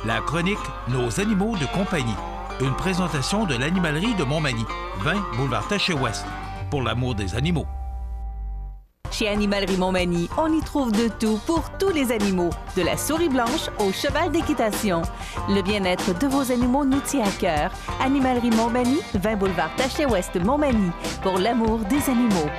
La chronique Nos animaux de compagnie. Une présentation de l'animalerie de Montmagny, 20 boulevard Taché-Ouest. Pour l'amour des animaux. Chez Animalerie Montmagny, on y trouve de tout pour tous les animaux, de la souris blanche au cheval d'équitation. Le bien-être de vos animaux nous tient à cœur. Animalerie Montmagny, 20 boulevard Taché-Ouest Montmagny, pour l'amour des animaux.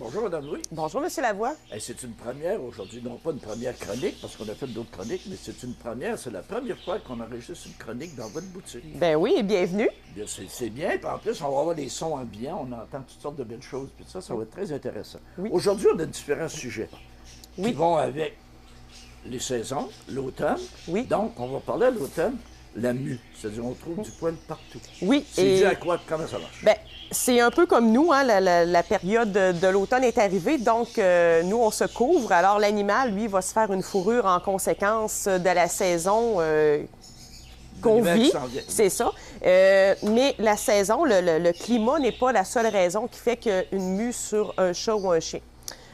Bonjour, Mme Louis. Bonjour, M. Lavoie. C'est une première aujourd'hui, non pas une première chronique, parce qu'on a fait d'autres chroniques, mais c'est une première. C'est la première fois qu'on enregistre une chronique dans votre boutique. Ben oui, et bienvenue. Bien, c'est bien, puis en plus, on va avoir des sons ambiants, on entend toutes sortes de belles choses, puis ça va être très intéressant. Oui. Aujourd'hui, on a différents sujets qui vont avec les saisons, l'automne. Oui. Donc, on va parler à l'automne, la mue, c'est-à-dire on trouve du poil partout. Oui. C'est dû à quoi? Comment ça marche? Ben, c'est un peu comme nous, hein, la période de l'automne est arrivée, donc nous, on se couvre. Alors, l'animal, lui, va se faire une fourrure en conséquence de la saison qu'on vit. C'est ça. Mais la saison, le climat n'est pas la seule raison qui fait qu'une mue sur un chat ou un chien.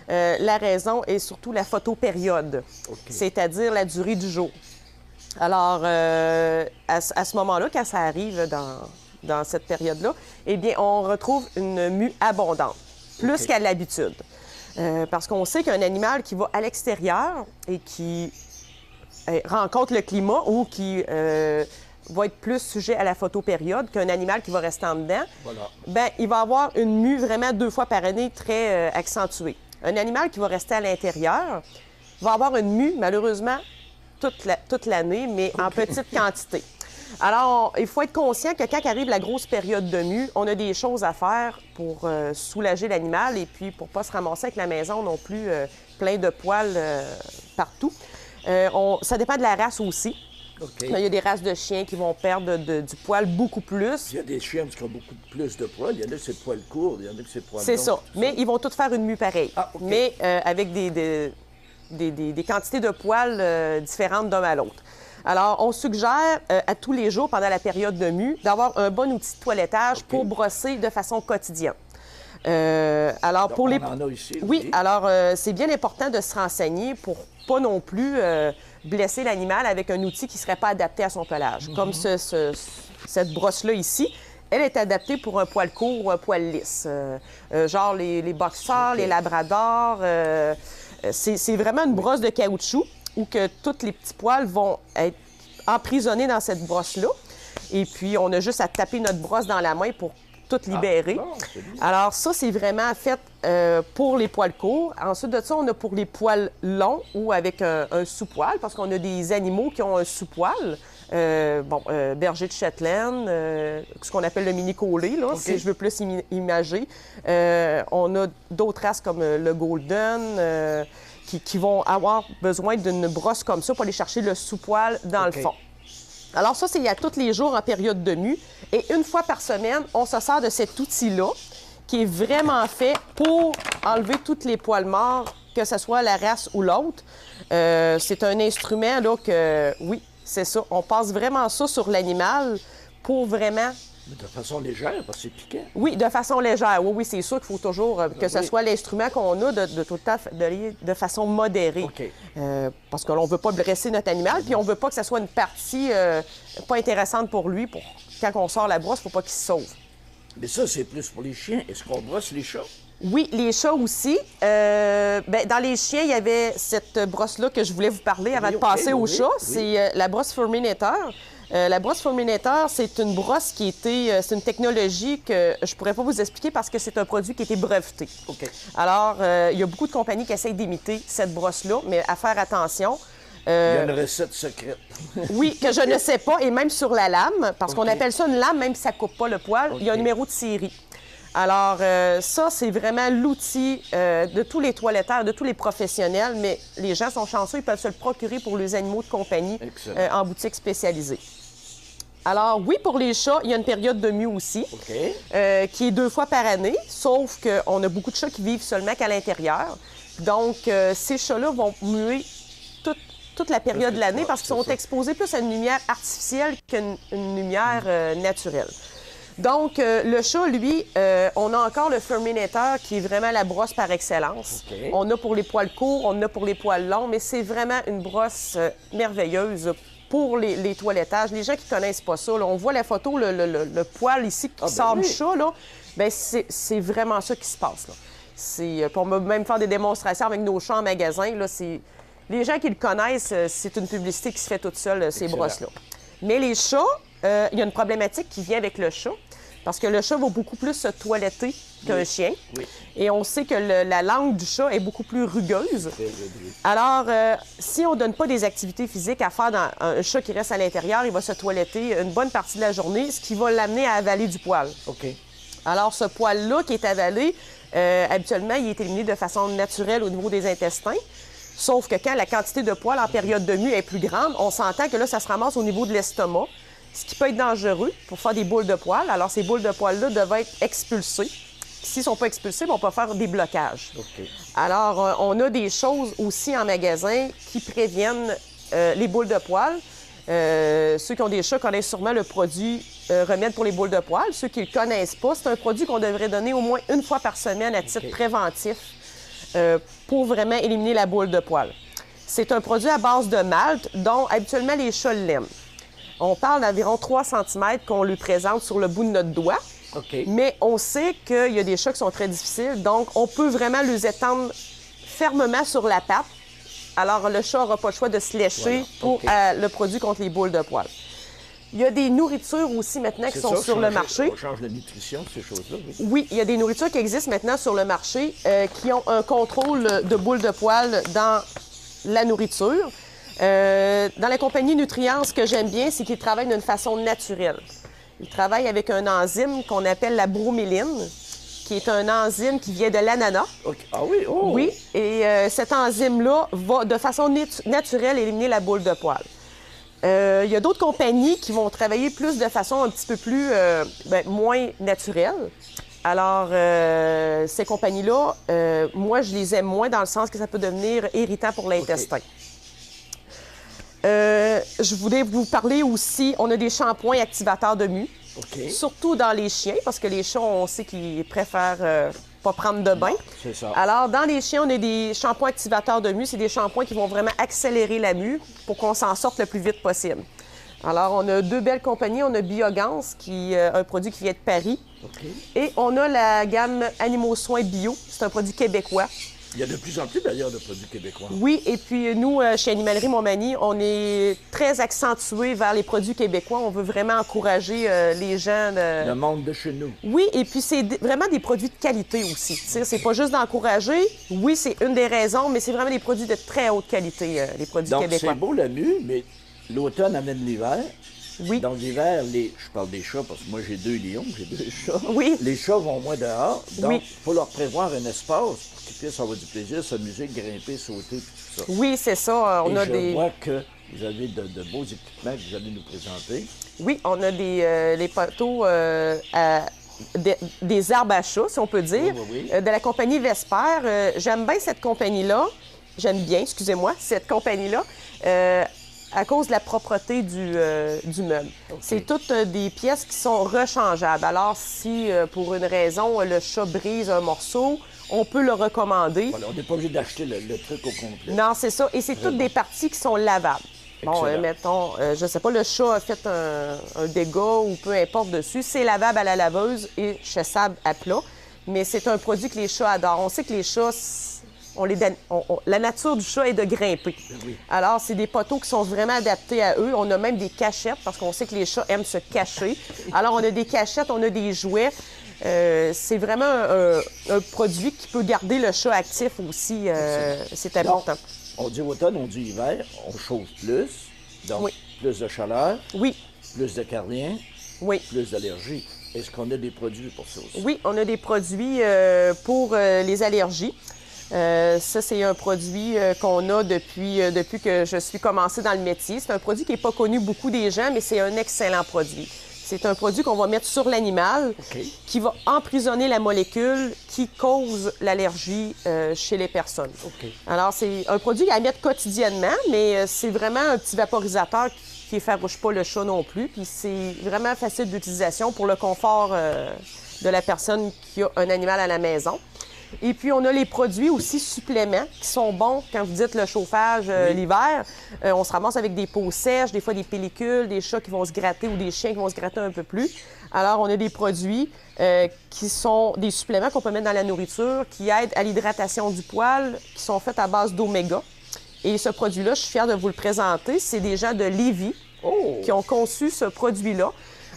La raison est surtout la photopériode, c'est-à-dire la durée du jour. Alors, à ce moment-là, quand ça arrive dans cette période-là, eh bien, on retrouve une mue abondante, plus qu'à l'habitude. Parce qu'on sait qu'un animal qui va à l'extérieur et qui rencontre le climat ou qui va être plus sujet à la photopériode qu'un animal qui va rester en dedans, bien, il va avoir une mue vraiment 2 fois par année très accentuée. Un animal qui va rester à l'intérieur va avoir une mue, malheureusement, toute l'année, mais en petite quantité. Alors, il faut être conscient que quand arrive la grosse période de mue, on a des choses à faire pour soulager l'animal et puis pour ne pas se ramasser avec la maison non plus plein de poils partout. Ça dépend de la race aussi. Il y a des races de chiens qui vont perdre du poil beaucoup plus. Il y a des chiens qui ont beaucoup plus de poils. Il y en a qui c'est poils courts, il y en a qui c'est poils longs. C'est ça. Mais ils vont tous faire une mue pareille. Mais avec des quantités de poils différentes d'un à l'autre. Alors, on suggère à tous les jours, pendant la période de mue, d'avoir un bon outil de toilettage pour brosser de façon quotidienne. Alors, donc, pour les... on en a ici. Oui, alors c'est bien important de se renseigner pour pas non plus blesser l'animal avec un outil qui ne serait pas adapté à son pelage. Comme cette brosse-là ici, elle est adaptée pour un poil court ou un poil lisse. Genre les boxers, les labradors. C'est vraiment une brosse de caoutchouc où que tous les petits poils vont être emprisonnés dans cette brosse-là. Et puis, on a juste à taper notre brosse dans la main pour tout libérer. Alors, ça, c'est vraiment fait pour les poils courts. Ensuite de ça, on a pour les poils longs ou avec un sous-poil, parce qu'on a des animaux qui ont un sous-poil. Berger de Shetland, ce qu'on appelle le mini-collé, là, si je veux plus imager. On a d'autres races comme le Golden qui vont avoir besoin d'une brosse comme ça pour aller chercher le sous-poil dans le fond. Alors ça, c'est à tous les jours en période de mue. Et une fois par semaine, on se sert de cet outil-là qui est vraiment fait pour enlever tous les poils morts, que ce soit la race ou l'autre. C'est un instrument là que, oui, c'est ça. On passe vraiment ça sur l'animal pour vraiment... Mais de façon légère, parce que c'est piquant. Oui, de façon légère. Oui, c'est sûr qu'il faut toujours que ce soit l'instrument qu'on a de tout le temps de façon modérée. Parce que l'on ne veut pas blesser notre animal, puis on ne veut pas que ce soit une partie pas intéressante pour lui. Quand on sort la brosse, il ne faut pas qu'il se sauve. Mais ça, c'est plus pour les chiens. Est-ce qu'on brosse les chats? Oui, les chats aussi. Dans les chiens, il y avait cette brosse-là que je voulais vous parler avant de passer aux chats. C'est la brosse Furminator. La brosse Furminator, c'est une brosse qui était... c'est une technologie que je ne pourrais pas vous expliquer parce que c'est un produit qui a été breveté. Alors, il y a beaucoup de compagnies qui essayent d'imiter cette brosse-là, mais à faire attention. Il y a une recette secrète. Oui, que je ne sais pas, et même sur la lame, parce qu'on appelle ça une lame, même si ça ne coupe pas le poil, il y a un numéro de série. Alors, ça, c'est vraiment l'outil de tous les toiletteurs, de tous les professionnels, mais les gens sont chanceux, ils peuvent se le procurer pour les animaux de compagnie en boutique spécialisée. Alors, oui, pour les chats, il y a une période de mue aussi, qui est 2 fois par année, sauf qu'on a beaucoup de chats qui vivent seulement qu'à l'intérieur. Donc, ces chats-là vont muer toute la période de l'année parce qu'ils sont exposés plus à une lumière artificielle qu'une lumière naturelle. Donc, le chat, lui, on a encore le Furminator qui est vraiment la brosse par excellence. Okay. On a pour les poils courts, on a pour les poils longs, mais c'est vraiment une brosse merveilleuse pour les toilettages. Les gens qui connaissent pas ça, là, on voit la photo, le poil ici qui sort du chat, là, bien, c'est vraiment ça qui se passe. Là. On va même faire des démonstrations avec nos chats en magasin. Là, les gens qui le connaissent, c'est une publicité qui se fait toute seule, ces brosses-là. Mais les chats, il y a une problématique qui vient avec le chat, parce que le chat va beaucoup plus se toiletter qu'un chien. Oui. Et on sait que la langue du chat est beaucoup plus rugueuse. Alors, si on ne donne pas des activités physiques à faire dans un chat qui reste à l'intérieur, il va se toiletter une bonne partie de la journée, ce qui va l'amener à avaler du poil. OK. Alors, ce poil-là qui est avalé, habituellement, il est éliminé de façon naturelle au niveau des intestins. Sauf que quand la quantité de poils en période de mue est plus grande, on s'entend que là, ça se ramasse au niveau de l'estomac, ce qui peut être dangereux pour faire des boules de poils. Alors, ces boules de poils-là doivent être expulsées. S'ils ne sont pas expulsés, on peut faire des blocages. Okay. Alors, on a des choses aussi en magasin qui préviennent les boules de poils. Ceux qui ont des chats connaissent sûrement le produit remède pour les boules de poils. Ceux qui ne le connaissent pas, c'est un produit qu'on devrait donner au moins une fois par semaine à titre préventif pour vraiment éliminer la boule de poils. C'est un produit à base de malt dont habituellement les chats l'aiment. On parle d'environ 3 cm qu'on lui présente sur le bout de notre doigt. Okay. Mais on sait qu'il y a des chats qui sont très difficiles, donc on peut vraiment les étendre fermement sur la patte. Alors, le chat n'aura pas le choix de se lécher pour le produit contre les boules de poils. Il y a des nourritures aussi maintenant qui sont sur le marché. On change de nutrition, ces choses-là, oui. Oui, il y a des nourritures qui existent maintenant sur le marché qui ont un contrôle de boules de poils dans la nourriture. Dans la compagnie Nutrients, ce que j'aime bien, c'est qu'ils travaillent d'une façon naturelle. Ils travaillent avec un enzyme qu'on appelle la broméline, qui est un enzyme qui vient de l'ananas. Okay. Ah oui? Oh. Oui, et cet enzyme-là va de façon naturelle éliminer la boule de poils. Il y a d'autres compagnies qui vont travailler plus de façon un petit peu plus, moins naturelle. Alors, ces compagnies-là, moi, je les aime moins dans le sens que ça peut devenir irritant pour l'intestin. Je voulais vous parler aussi, on a des shampoings activateurs de mue, surtout dans les chiens, parce que les chats, on sait qu'ils préfèrent pas prendre de bain. C'est ça. Alors, dans les chiens, on a des shampoings activateurs de mue. C'est des shampoings qui vont vraiment accélérer la mue pour qu'on s'en sorte le plus vite possible. Alors, on a 2 belles compagnies. On a Biogans, qui est un produit qui vient de Paris. Et on a la gamme Animaux Soins Bio. C'est un produit québécois. Il y a de plus en plus, d'ailleurs, de produits québécois. Oui, et puis nous, chez Animalerie Montmagny, on est très accentués vers les produits québécois. On veut vraiment encourager les gens. Le monde de chez nous. Oui, et puis c'est vraiment des produits de qualité aussi. C'est pas juste d'encourager. Oui, c'est une des raisons, mais c'est vraiment des produits de très haute qualité, les produits québécois. Donc, c'est beau la mue, mais l'automne amène l'hiver. Oui. Donc, l'hiver, je parle des chats parce que moi, j'ai 2 lions, j'ai 2 chats. Oui. Les chats vont moins dehors. Donc, il faut leur prévoir un espace pour qu'ils puissent avoir du plaisir, s'amuser, grimper, sauter, puis tout ça. Oui, c'est ça. Je vois que vous avez de beaux équipements que vous allez nous présenter. Oui, on a les poteaux des arbres à chat, si on peut dire, de la compagnie Vesper. J'aime bien cette compagnie-là. Cette compagnie-là. À cause de la propreté du meuble. C'est toutes des pièces qui sont rechangeables. Alors, si pour une raison, le chat brise un morceau, on peut le recommander. Voilà, on n'est pas obligé d'acheter le truc au complet. Non, c'est ça. Et c'est toutes des parties qui sont lavables. Bon, mettons, je sais pas, le chat a fait un dégât ou peu importe dessus. C'est lavable à la laveuse et chassable à plat. Mais c'est un produit que les chats adorent. On sait que les chats... la nature du chat est de grimper. Oui. Alors, c'est des poteaux qui sont vraiment adaptés à eux. On a même des cachettes parce qu'on sait que les chats aiment se cacher. Alors, on a des cachettes, on a des jouets. C'est vraiment un produit qui peut garder le chat actif aussi. C'est important. Donc, on dit automne, on dit hiver, on chauffe plus. Donc, plus de chaleur. Oui. Plus de carriens. Oui. Plus d'allergies. Est-ce qu'on a des produits pour ça aussi? Oui, on a des produits pour les allergies. Ça, c'est un produit qu'on a depuis que je suis commencée dans le métier. C'est un produit qui n'est pas connu beaucoup des gens, mais c'est un excellent produit. C'est un produit qu'on va mettre sur l'animal qui va emprisonner la molécule qui cause l'allergie chez les personnes. Alors, c'est un produit à mettre quotidiennement, mais c'est vraiment un petit vaporisateur qui effarouche pas le chat non plus. Puis c'est vraiment facile d'utilisation pour le confort de la personne qui a un animal à la maison. Et puis, on a les produits aussi suppléments qui sont bons quand vous dites le chauffage l'hiver. On se ramasse avec des peaux sèches, des fois des pellicules, des chats qui vont se gratter ou des chiens qui vont se gratter un peu plus. Alors, on a des produits qui sont des suppléments qu'on peut mettre dans la nourriture qui aident à l'hydratation du poil, qui sont faits à base d'oméga. Et ce produit-là, je suis fière de vous le présenter. C'est des gens de Lévis qui ont conçu ce produit-là.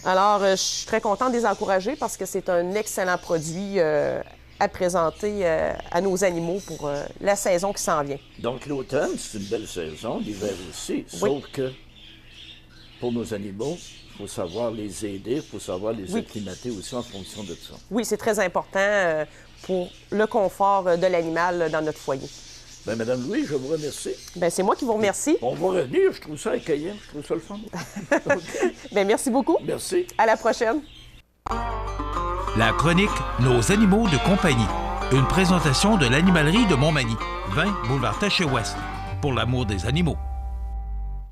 Alors, je suis très contente de les encourager parce que c'est un excellent produit à présenter à nos animaux pour la saison qui s'en vient. Donc, l'automne, c'est une belle saison, l'hiver aussi. Sauf que pour nos animaux, il faut savoir les aider, il faut savoir les acclimater aussi en fonction de ça. Oui, c'est très important pour le confort de l'animal dans notre foyer. Bien, Madame Louis, je vous remercie. Bien, c'est moi qui vous remercie. On va revenir, je trouve ça accueillant, je trouve ça le fun. Bien, merci beaucoup. Merci. À la prochaine. La chronique Nos animaux de compagnie. Une présentation de l'animalerie de Montmagny, 20 boulevard Taché-Ouest. Pour l'amour des animaux.